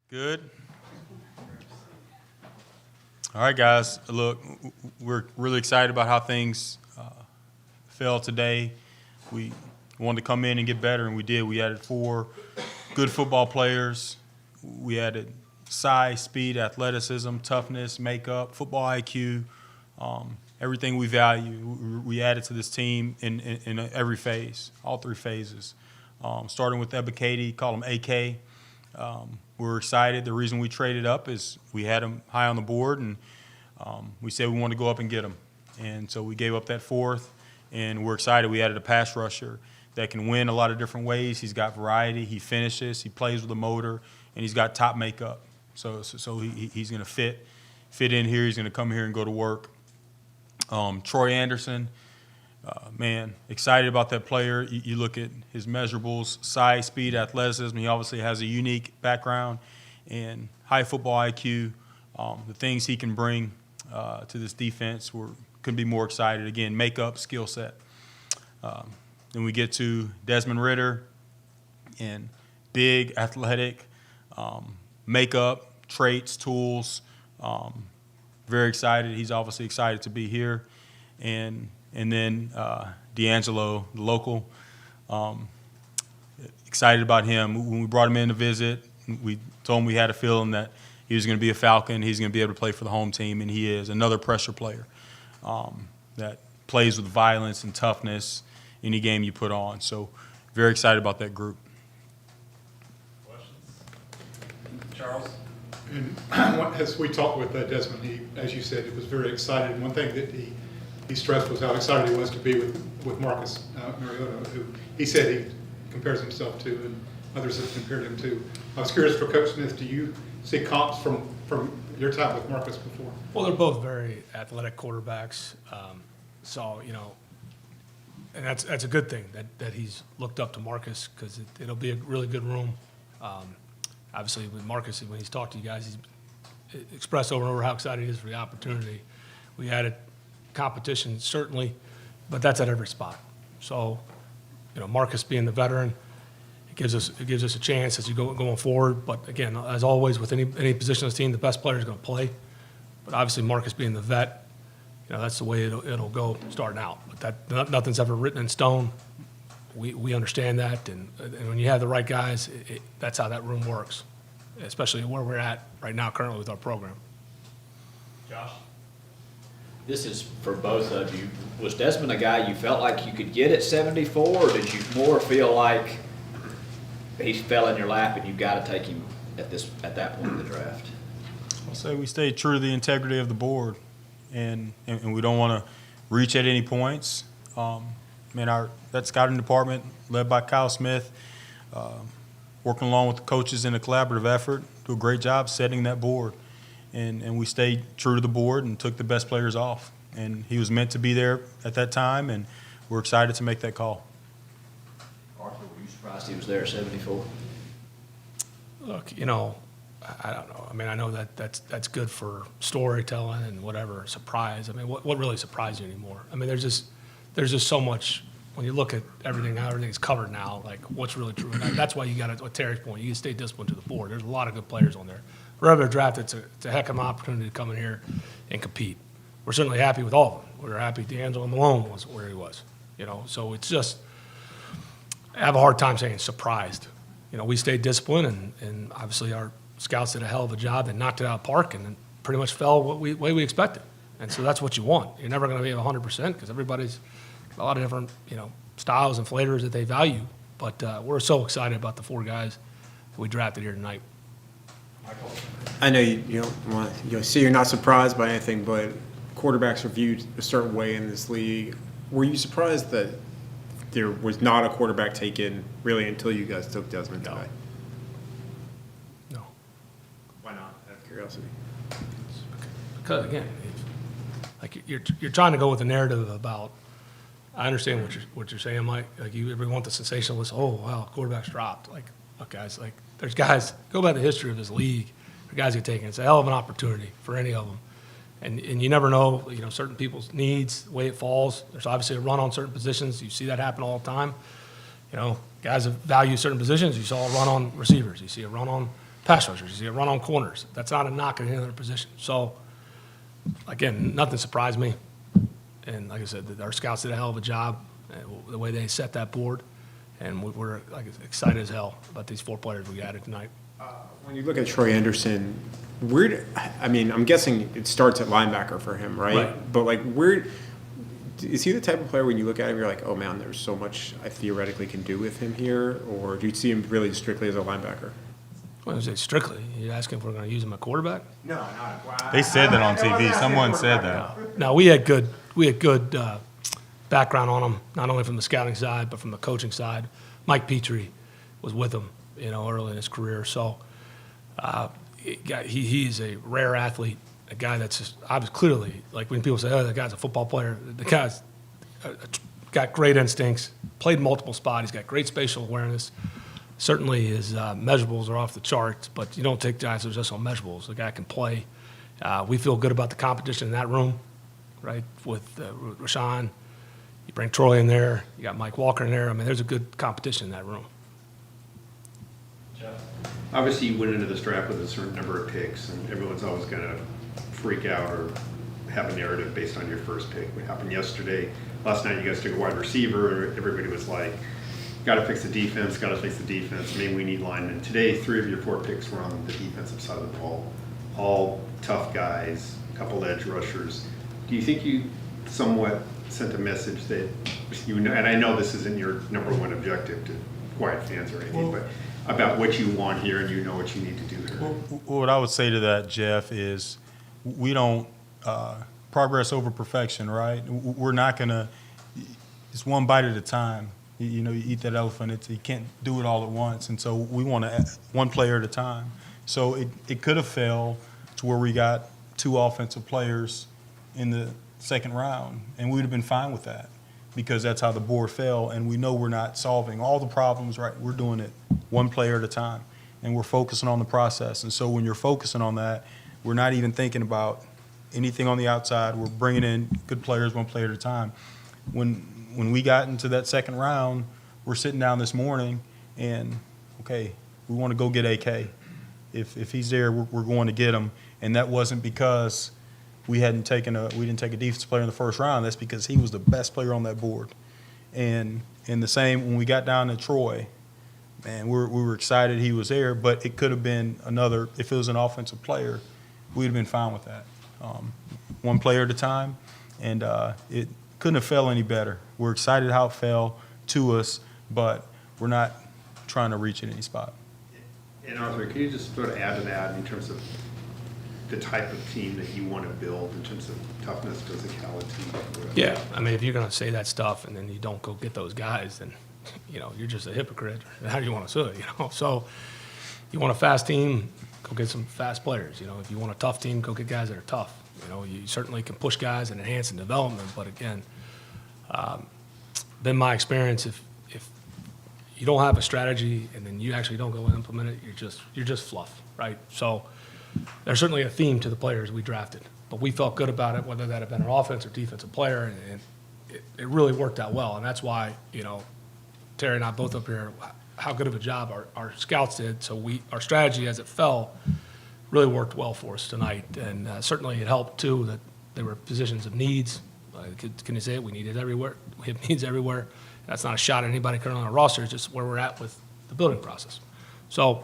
Good. All right, guys. Look, we're really excited about how things fell today. We wanted to come in and get better, and we did. We added 4 good football players. We added size, speed, athleticism, toughness, makeup, football IQ, everything we value. We added to this team in every phase, all 3 phases. Starting with Ebikadi, call him AK. We're excited. The reason we traded up is we had him high on the board, and we said we wanted to go up and get him. And so we gave up that 4th, and we're excited. We added a pass rusher that can win a lot of different ways. He's got variety. He finishes. He plays with a motor, and he's got top makeup. So he's going to fit in here. He's going to come here and go to work. Troy Anderson, man, excited about that player. You look at his measurables, size, speed, athleticism. He obviously has a unique background and high football IQ. The things he can bring to this defense, couldn't be more excited. Again, makeup, skill set. Then we get to Desmond Ridder, and big, athletic, makeup, traits, tools. Very excited. He's obviously excited to be here. And then D'Angelo, the local, excited about him. When we brought him in to visit, we told him we had a feeling that he was going to be a Falcon. He's going to be able to play for the home team, and he is. Another pressure player that plays with violence and toughness any game you put on. So very excited about that group. Questions? Charles? And as we talked with Desmond, he, as you said, he was very excited. And one thing that he stressed was how excited he was to be with Marcus Mariota, who he said he compares himself to, and others have compared him to. I was curious for Coach Smith, do you see comps from your time with Marcus before? Well, they're both very athletic quarterbacks. So, and that's a good thing that he's looked up to Marcus, because it'll be a really good room. Obviously, with Marcus, when he's talked to you guys, he's expressed over and over how excited he is for the opportunity. We added competition, certainly, but that's at every spot. So, Marcus being the veteran, it gives us a chance as you going forward. But again, as always, with any position on the team, the best player is going to play. But obviously, Marcus being the vet, that's the way it'll go starting out. But nothing's ever written in stone. We understand that, and when you have the right guys, that's how that room works, especially where we're at right now currently with our program. Josh? This is for both of you. Was Desmond a guy you felt like you could get at 74, or did you more feel like he fell in your lap and you've got to take him at that point in the draft? I'll say we stayed true to the integrity of the board, and we don't want to reach at any points. That scouting department, led by Kyle Smith, working along with the coaches in a collaborative effort, do a great job setting that board. And we stayed true to the board and took the best players off. And he was meant to be there at that time, and we're excited to make that call. Arthur, were you surprised he was there at 74? Look, I don't know. I know that's good for storytelling and whatever, surprise. What really surprised you anymore? There's just so much. When you look at everything, how everything's covered now, like what's really true. And that's why you got to, at Terry's point, you can stay disciplined to the board. There's a lot of good players on there. For every draft, it's a heck of an opportunity to come in here and compete. We're certainly happy with all of them. We're happy D'Angelo Malone was where he was. So it's just, I have a hard time saying surprised. We stayed disciplined, and obviously our scouts did a hell of a job. They knocked it out of the park and pretty much fell way we expected. And so that's what you want. You're never going to be at 100% because everybody's a lot of different, styles and flavors that they value. But we're so excited about the 4 guys that we drafted here tonight. I know you don't want to say you're not surprised by anything, but quarterbacks are viewed a certain way in this league. Were you surprised that there was not a quarterback taken really until you guys took Desmond tonight? No. Why not? Out of curiosity. Because again, you're trying to go with a narrative about. I understand what you're saying, Mike. Like you ever want the sensationalist? Oh wow, quarterbacks dropped. Like, look, guys. Like, there's guys. Go by the history of this league. The guys get taken. It's a hell of an opportunity for any of them, and you never know. Certain people's needs, the way it falls. There's obviously a run on certain positions. You see that happen all the time. Guys that value certain positions. You saw a run on receivers. You see a run on pass rushers. He's going to run on corners. That's not a knock at any other position. So, again, nothing surprised me. And like I said, our scouts did a hell of a job, the way they set that board. And we're like excited as hell about these 4 players we added tonight. When you look at Troy Anderson, I'm guessing it starts at linebacker for him, right? Right. But like, is he the type of player when you look at him, you're like, oh man, there's so much I theoretically can do with him here? Or do you see him really strictly as a linebacker? Well, I say strictly. You asking if we're going to use him at quarterback? No, not. They said that on TV. Someone said that. No, we had good background on him, not only from the scouting side, but from the coaching side. Mike Petrie was with him, early in his career. So he's a rare athlete, a guy that's just, I was clearly, like when people say, oh, that guy's a football player, the guy's got great instincts, played multiple spots, he's got great spatial awareness. Certainly his measurables are off the charts, but you don't take guys who are just on measurables. The guy can play. We feel good about the competition in that room, right, with Rashawn. You bring Troy in there. You got Mike Walker in there. I mean, there's a good competition in that room. Obviously, you went into this draft with a certain number of picks, and everyone's always going to freak out or have a narrative based on your first pick. What happened yesterday, last night you guys took a wide receiver, everybody was like, got to fix the defense, maybe we need linemen. Today, 3 of your 4 picks were on the defensive side of the ball, all tough guys, a couple edge rushers. Do you think you somewhat sent a message that, and I know this isn't your number one objective to quiet fans or anything, but about what you want here and you know what you need to do there? What I would say to that, Jeff, is we don't progress over perfection, right? We're not going to – it's one bite at a time. You eat that elephant. You can't do it all at once. And so we want to one player at a time. So it could have failed to where we got 2 offensive players in the second round, and we would have been fine with that because that's how the board fell, and we know we're not solving all the problems, right? We're doing it one player at a time, and we're focusing on the process. And so when you're focusing on that, we're not even thinking about anything on the outside. We're bringing in good players one player at a time. When we got into that second round, we're sitting down this morning, and, okay, we want to go get AK. If he's there, we're going to get him, and that wasn't because we didn't take a defensive player in the first round. That's because he was the best player on that board. And in the same, when we got down to Troy, man, we were excited he was there, but it could have been another, if it was an offensive player, we'd have been fine with that. One player at a time, and it couldn't have fell any better. We're excited how it fell to us, but we're not trying to reach at any spot. And Arthur, can you just sort of add to that in terms of the type of team that you want to build in terms of toughness, physicality? Whatever? Yeah, I mean, if you're going to say that stuff and then you don't go get those guys, then, you're just a hypocrite. How do you want to say it, So you want a fast team, go get some fast players. If you want a tough team, go get guys that are tough. You certainly can push guys and enhance and development, but again, been my experience, if you don't have a strategy and then you actually don't go and implement it, you're just fluff, right? So there's certainly a theme to the players we drafted, but we felt good about it, whether that had been an offense or defensive player, and it really worked out well. And that's why, Terry and I both up here, how good of a job our scouts did. So our strategy as it fell really worked well for us tonight. And certainly it helped, too, that there were positions of needs. Can you say it? We need it everywhere. We have needs everywhere. That's not a shot at anybody currently on our roster. It's just where we're at with the building process. So,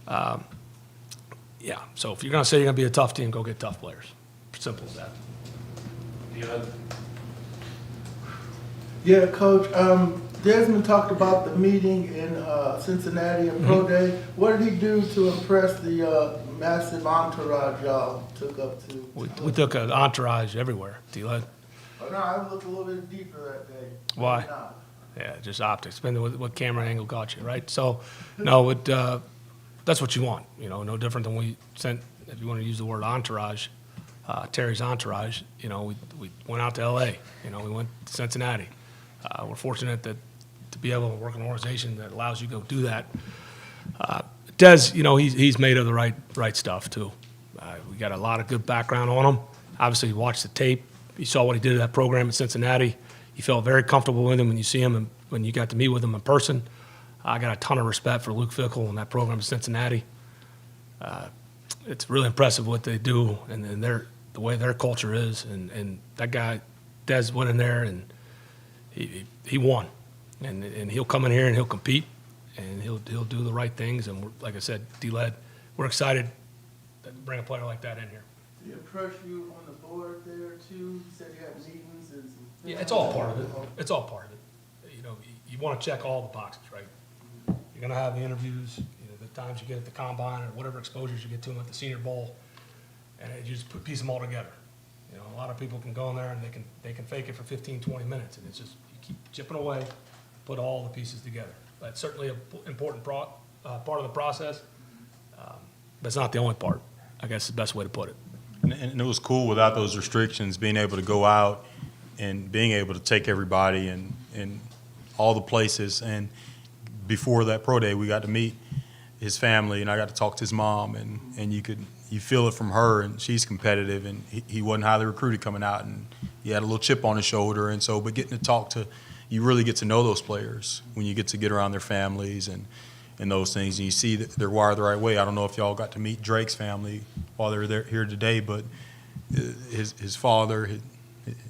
yeah. So if you're going to say you're going to be a tough team, go get tough players. Simple as that. Yeah, Coach. Desmond talked about the meeting in Cincinnati and Pro Day. What did he do to impress the massive entourage y'all took up to? We took an entourage everywhere, D-Led. Oh, no, I looked a little bit deeper that day. Why? Yeah, just optics. Depending on what camera angle got you, right? So, no, that's what you want. No different than we sent, if you want to use the word entourage, Terry's entourage, we went out to L.A., we went to Cincinnati. We're fortunate to be able to work in an organization that allows you to go do that. Des, he's made of the right stuff, too. We got a lot of good background on him. Obviously, you watched the tape. You saw what he did at that program in Cincinnati. You felt very comfortable with him when you see him and when you got to meet with him in person. I got a ton of respect for Luke Fickell and that program in Cincinnati. it's really impressive what they do and the way their culture is. And that guy, Des, went in there and he won. And he'll come in here and he'll compete and he'll do the right things. And like I said, D-Led, we're excited to bring a player like that in here. Did he approach you on the board there too? You said you had meetings and some. Yeah, it's all part of it. It's all part of it. You know, you want to check all the boxes, right? You're going to have the interviews, the times you get at the combine or whatever exposures you get to them at the Senior Bowl, and you just piece them all together. You know, a lot of people can go in there and they can fake it for 15, 20 minutes, and it's just you keep chipping away, put all the pieces together. That's certainly an important part of the process, but it's not the only part. I guess is the best way to put it. And it was cool without those restrictions, being able to go out and being able to take everybody and all the places. And before that pro day, we got to meet his family, and I got to talk to his mom, and you feel it from her, and she's competitive, and he wasn't highly recruited coming out, and he had a little chip on his shoulder, and so, but getting to talk to, you really get to know those players when you get to get around their families and those things, and you see that they're wired the right way. I don't know if y'all got to meet Drake's family while they were here today, but his father,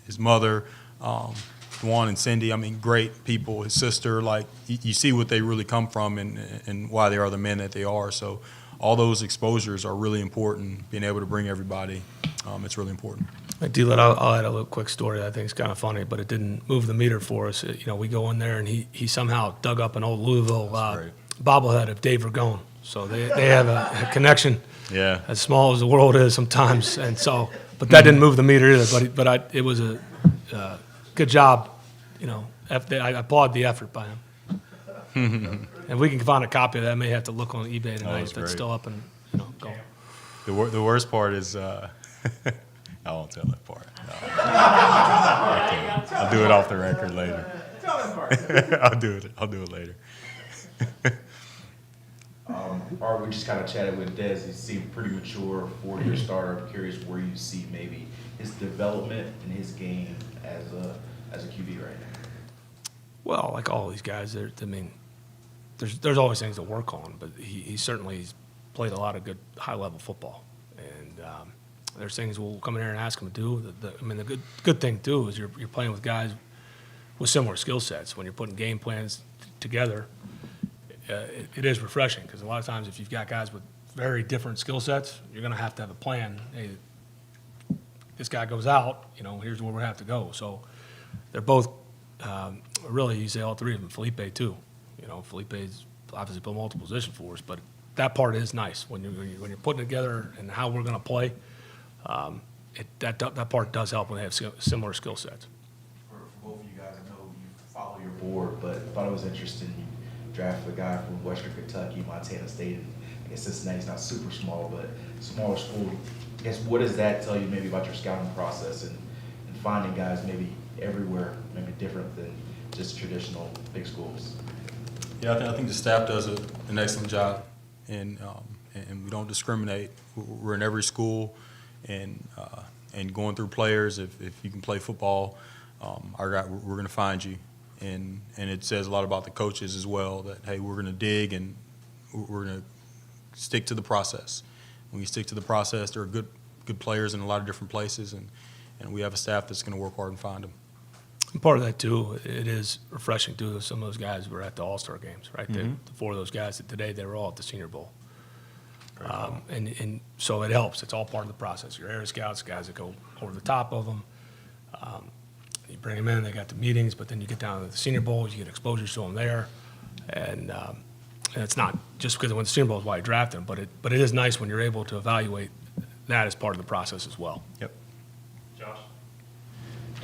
his mother, Juan and Cindy, I mean, great people. His sister, like, you see what they really come from and why they are the men that they are. So all those exposures are really important, being able to bring everybody. It's really important. D-Led, I'll add a little quick story that I think is kind of funny, but it didn't move the meter for us. We go in there, and he somehow dug up an old Louisville bobblehead of Dave Ragone. So they have a connection. Yeah. As small as the world is sometimes, and so, but that didn't move the meter either. But it was a good job, I applaud the effort by him. And we can find a copy of that. I may have to look on eBay tonight if it's still up and going. The worst part is, I won't tell that part. No. I can't. I'll do it off the record later. I'll do it later. Or we just kind of chatted with Des. He seemed pretty mature, 4-year starter. I'm curious where you see maybe his development and his game as a QB right now. Well, like all these guys, there's always things to work on, but he certainly played a lot of good high-level football, and there's things we'll come in here and ask him to do. The good thing too is you're playing with guys with similar skill sets. When you're putting game plans together, it is refreshing because a lot of times if you've got guys with very different skill sets, you're going to have a plan. Hey, this guy goes out, here's where we have to go. So they're both really, you say all three of them. Felipe too. Felipe's obviously played multiple position for us, but that part is nice when you're putting together and how we're going to play. That part does help when they have similar skill sets. For both of you guys, I know you follow your board, but I thought it was interesting. You drafted a guy from Western Kentucky, Montana State, and I guess Cincinnati's not super small, but smaller school. I guess what does that tell you maybe about your scouting process and finding guys maybe everywhere, maybe different than just traditional big schools? Yeah, I think the staff does an excellent job, and we don't discriminate. We're in every school, and going through players. If you can play football, we're going to find you, and it says a lot about the coaches as well. That hey, we're going to dig and we're going to stick to the process. When you stick to the process, there are good players in a lot of different places, and we have a staff that's going to work hard and find them. And part of that too, it is refreshing too. Some of those guys were at the All-Star games, right? The 4 of those guys that today they were all at the Senior Bowl, and so it helps. It's all part of the process. Your area scouts, guys that go over the top of them. You bring them in, they got the meetings, but then you get down to the Senior Bowl, you get exposure to them there, and it's not just because they went to the Senior Bowl is why you draft them, but it is nice when you're able to evaluate that as part of the process as well. Yep. Josh.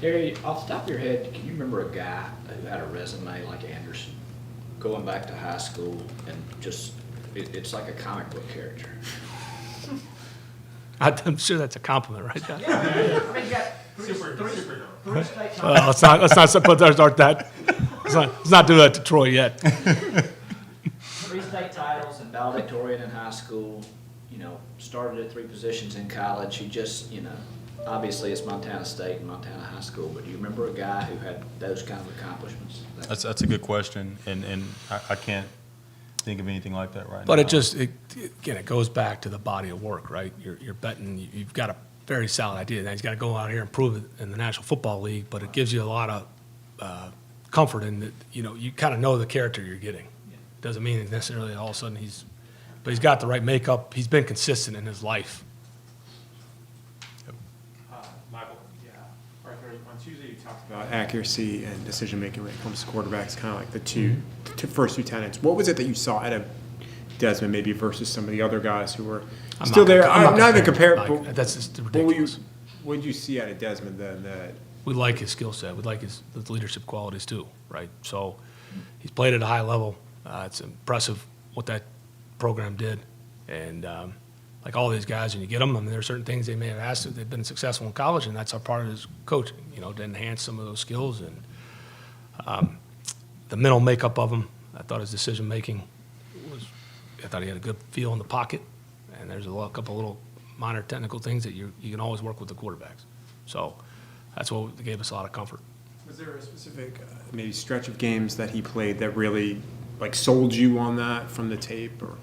Terry, off the top of your head, can you remember a guy who had a resume like Anderson, going back to high school and just, it's like a comic book character? I'm sure that's a compliment, right, Josh? Yeah, I mean, you got three state Well, let's not put those aren't that. Let's not do that to Troy yet. 3 state titles and valedictorian in high school, started at 3 positions in college. He just, obviously it's Montana State and Montana High School, but do you remember a guy who had those kind of accomplishments? That's a good question, and I can't think of anything like that right now. But again, it goes back to the body of work, right? You're betting, you've got a very solid idea. Now he's got to go out here and prove it in the National Football League, but it gives you a lot of comfort in that, you kind of know the character you're getting. Doesn't mean necessarily all of a sudden but he's got the right makeup. He's been consistent in his life. Michael, yeah. Arthur, on Tuesday you talked About accuracy and decision-making when it comes to quarterbacks, kind of like the first two tenets. What was it that you saw out of Desmond maybe versus some of the other guys who were I'm still there? I'm Not even compare. like, that's just What ridiculous. did you see out of Desmond then that We like his skill set. We like his leadership qualities too, right? So he's played at a high level. It's impressive what that program did. And like all these guys, when you get them, I mean, there are certain things they may have asked if they've been successful in college, and that's a part of his coaching, to enhance some of those skills. And the mental makeup of him, I thought his decision-making I thought he had a good feel in the pocket. And there's a couple little minor technical things that you can always work with the quarterbacks. So that's what gave us a lot of comfort. was there a specific maybe stretch of games that he played that really like sold you on that from the tape or?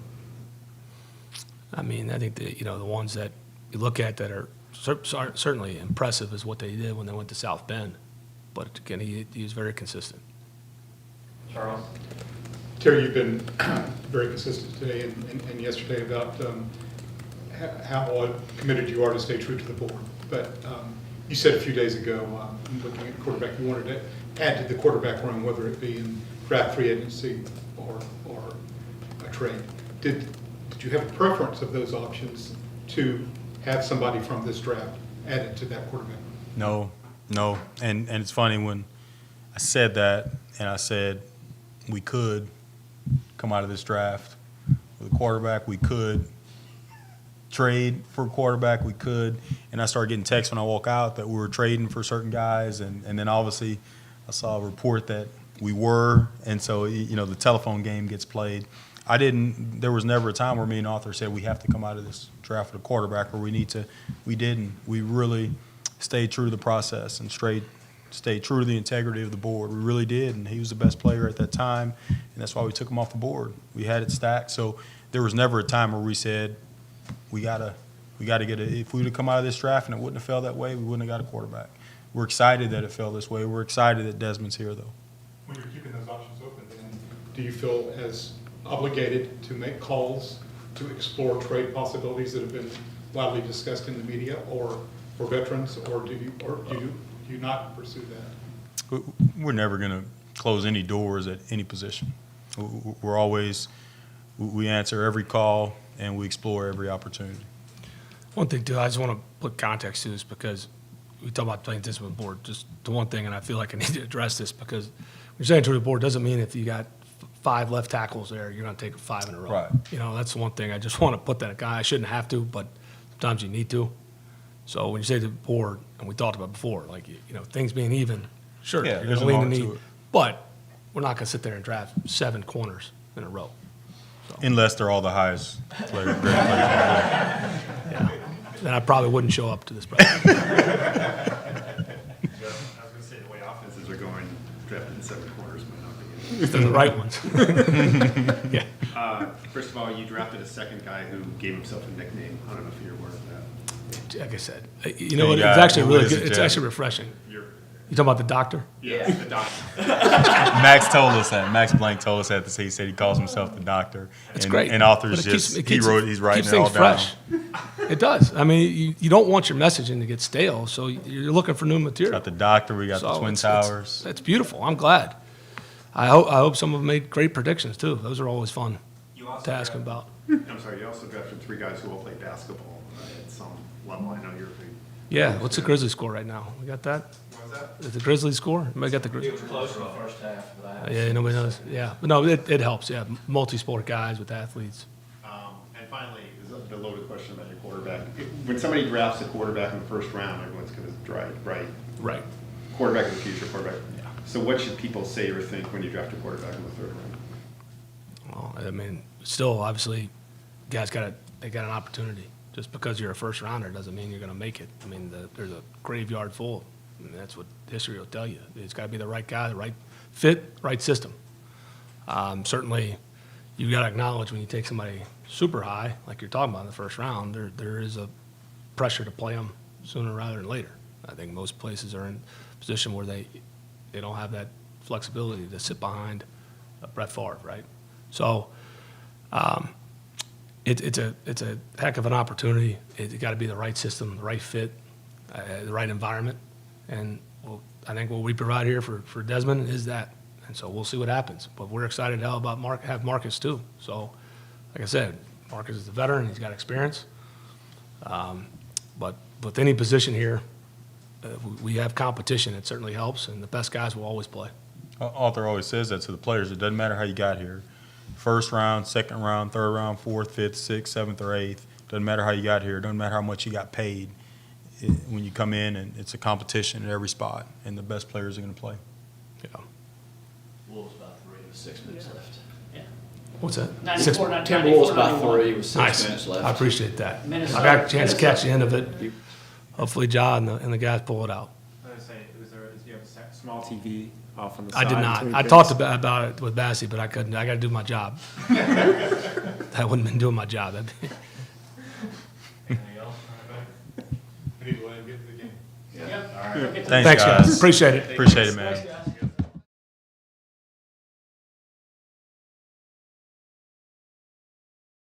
I mean, I think the ones that you look at that are certainly impressive is what they did when they went to South Bend. But again, he was very consistent. Charles? Terry, you've been very consistent today and yesterday about how committed you are to stay true to the board. But you said a few days ago, looking at quarterback, you wanted to add to the quarterback room, whether it be in draft free agency or a trade. Did you have a preference of those options to have somebody from this draft added to that quarterback? No. And it's funny when I said that, and I said we could come out of this draft with a quarterback, we could trade for a quarterback, we could, and I started getting texts when I walk out that we were trading for certain guys, and then obviously I saw a report that we were, and so the telephone game gets played. There was never a time where me and Arthur said we have to come out of this draft with a quarterback, or we didn't. We really stayed true to the process and stayed true to the integrity of the board. We really did, and he was the best player at that time, and that's why we took him off the board. We had it stacked, so there was never a time where we said we gotta get it. If we would have come out of this draft and it wouldn't have felt that way, we wouldn't have got a quarterback. We're excited that it fell this way. We're excited that Desmond's here, though. When you're keeping those options open, then do you feel as obligated to make calls to explore trade possibilities that have been widely discussed in the media, or for veterans, or do you not pursue that? We're never going to close any doors at any position. We answer every call and we explore every opportunity. One thing, too, I just want to put context to this because we talk about playing discipline board. Just the one thing, and I feel like I need to address this because when you're saying to the board doesn't mean if you got 5 left tackles there, you're going to take 5 in a row. Right. That's the one thing. I just want to put that guy. I shouldn't have to, but sometimes you need to. So when you say to the board, and we talked about before, like, things being even, sure, Yeah, you're there's going to an lean the art to knee. it. But we're not going to sit there and draft 7 corners in a row. Unless they're all the highest great players on the board. Yeah. Then I probably wouldn't show up to this practice. I was going to say, the way offenses are going, drafting in 7 corners might not be They're the right ones. Yeah. First of all, you drafted a second guy who gave himself a nickname. I don't know if you're aware of that. Like I said, Hey, it's guy, actually what really is good. it, It's Jeff? actually refreshing. You're, You talking about the doctor? yeah, the doctor. Max told us that. Max Blank told us that. He said he calls himself the doctor. It's and, great. And authors But it keeps- just, it keeps- he's writing keeps it all things down. fresh. It does. I mean, you don't want your messaging to get stale, so you're looking for new material. Got the doctor. We got the So Twin it's- Towers. It's beautiful. I'm glad. I hope some of them made great predictions too. Those are always fun You also to ask them draft- about. I'm sorry, you also drafted 3 guys who all play basketball at some level. I know you're a big. Yeah. What's the Grizzlies score right now? We got that? What was that? Is the Grizzlies score? Anybody got the It Grizzlies? was close in the first half, but I Yeah, nobody knows. Yeah, but no, it helps. Yeah, multi-sport guys with athletes. And finally, this is a loaded question about your quarterback. When somebody drafts a quarterback in the first round, everyone's going to right? Right. Quarterback of the future, quarterback. So what should people say or think when you draft a quarterback in the 3rd round? Well, I mean, still, obviously, guys they got an opportunity. Just because you're a first rounder doesn't mean you're going to make it. I mean, there's a graveyard full. I mean, that's what history will tell you. It's got to be the right guy, the right fit, right system. Certainly, you got to acknowledge when you take somebody super high, like you're talking about in the first round, there is a pressure to play them sooner rather than later. I think most places are in a position where they don't have that flexibility to sit behind Brett Favre, right? So it's a heck of an opportunity. It's got to be the right system, the right fit, the right environment, and I think what we provide here for Desmond is that. And so we'll see what happens. But we're excited hell about have Marcus too. So, like I said, Marcus is a veteran. He's got experience. But with any position here, we have competition. It certainly helps, and the best guys will always play. Arthur always says that to the players. It doesn't matter how you got here. First round, second round, third round, fourth, fifth, sixth, seventh, or eighth. Doesn't matter how you got here. Doesn't matter how much you got paid. When you come in, and it's a competition at every spot, and the best players are going to play. Yeah. Wolves about 3 with 6 minutes left. Yeah. What's that? 94, 94, Timberwolves by 91. 3 with 6 Nice. minutes left. I appreciate that. Minnesota- I got a chance to catch the end of Minnesota. it. Hopefully, John and the guys pull it out. I was gonna say, do you have a small TV off on the I side. did not. between I picks. talked about it with Bassie, but I couldn't. I got to do my job. I wouldn't have been doing my job. anything else? We need to let him get to the game. Yep. All right. Thanks, guys. Appreciate it. Appreciate it, man. Thanks, guys.